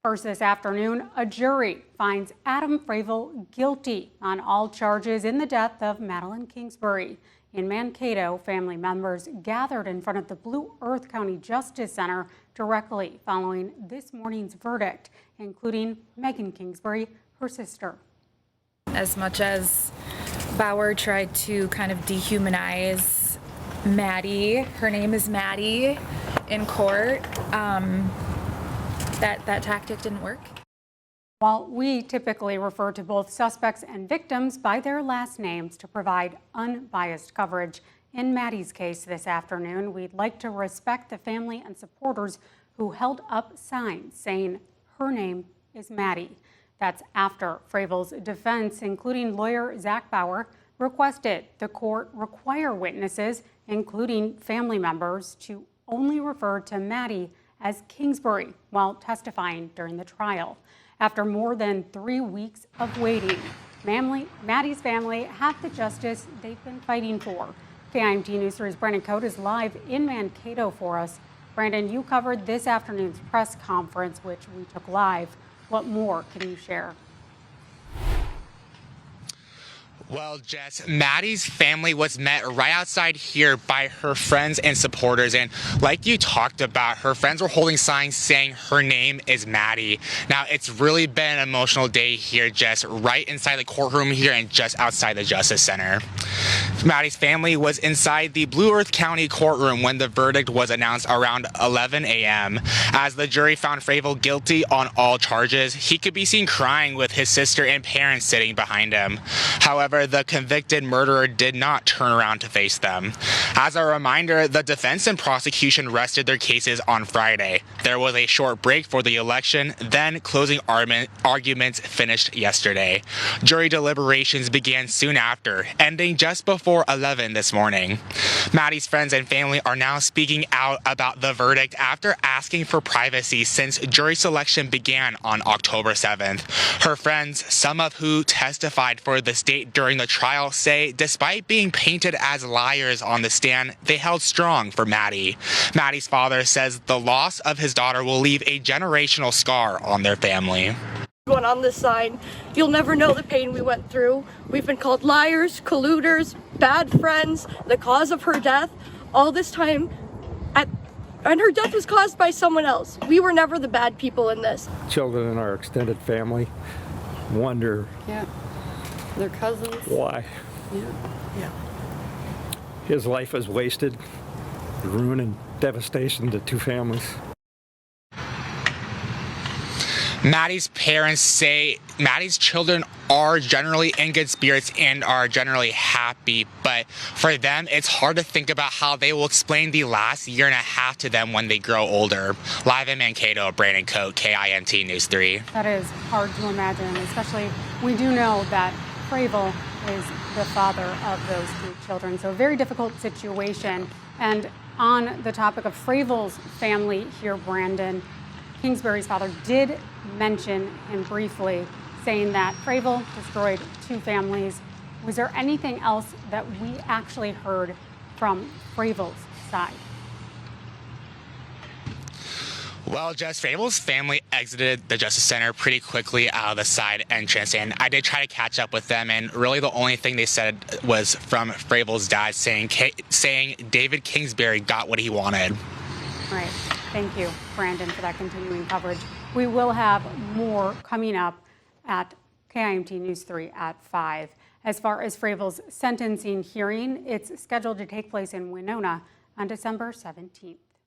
First this afternoon, a jury finds Adam Fravel guilty on all charges in the death of Madeline Kingsbury. In Mankato, family members gathered in front of the Blue Earth County Justice Center directly following this morning's verdict, including Megan Kingsbury, her sister. As much as Bauer tried to kind of dehumanize Maddie, her name is Maddie, in court, that tactic didn't work. While we typically refer to both suspects and victims by their last names to provide unbiased coverage, in Maddie's case this afternoon, we'd like to respect the family and supporters who held up signs saying her name is Maddie. That's after Fravel's defense, including lawyer Zach Bauer, requested the court require witnesses, including family members, to only refer to Maddie as Kingsbury while testifying during the trial. After more than 3 weeks of waiting, Maddie's family have the justice they've been fighting for. KIMT News 3's Brandon Cote is live in Mankato for us. Brandon, you covered this afternoon's press conference, which we took live. What more can you share? Well, Jess, Maddie's family was met right outside here by her friends and supporters. And like you talked about, her friends were holding signs saying her name is Maddie. Now, it's really been an emotional day here, Jess, right inside the courtroom here and just outside the Justice Center. Maddie's family was inside the Blue Earth County courtroom when the verdict was announced around 11 a.m. As the jury found Fravel guilty on all charges, he could be seen crying with his sister and parents sitting behind him. However, the convicted murderer did not turn around to face them. As a reminder, the defense and prosecution rested their cases on Friday. There was a short break for the election, then closing arguments finished yesterday. Jury deliberations began soon after, ending just before 11 this morning. Maddie's friends and family are now speaking out about the verdict after asking for privacy since jury selection began on October 7th. Her friends, some of who testified for the state during the trial, say despite being painted as liars on the stand, they held strong for Maddie. Maddie's father says the loss of his daughter will leave a generational scar on their family. Going on this side, you'll never know the pain we went through. We've been called liars, colluders, bad friends, the cause of her death, all this time, and her death was caused by someone else. We were never the bad people in this. Children in our extended family wonder, Their cousins. why his life is wasted, ruin and devastation to two families. Maddie's parents say Maddie's children are generally in good spirits and are generally happy, but for them, it's hard to think about how they will explain the last year and a half to them when they grow older. Live in Mankato, Brandon Cote, KIMT News 3. That is hard to imagine, especially we do know that Fravel is the father of those two children, so a very difficult situation. And on the topic of Fravel's family here, Brandon, Kingsbury's father did mention him briefly, saying that Fravel destroyed two families. Was there anything else that we actually heard from Fravel's side? Well, Jess, Fravel's family exited the Justice Center pretty quickly out of the side entrance, and I did try to catch up with them, and really the only thing they said was from Fravel's dad saying David Kingsbury got what he wanted. Right. Thank you, Brandon, for that continuing coverage. We will have more coming up at KIMT News 3 at 5. As far as Fravel's sentencing hearing, it's scheduled to take place in Winona on December 17th.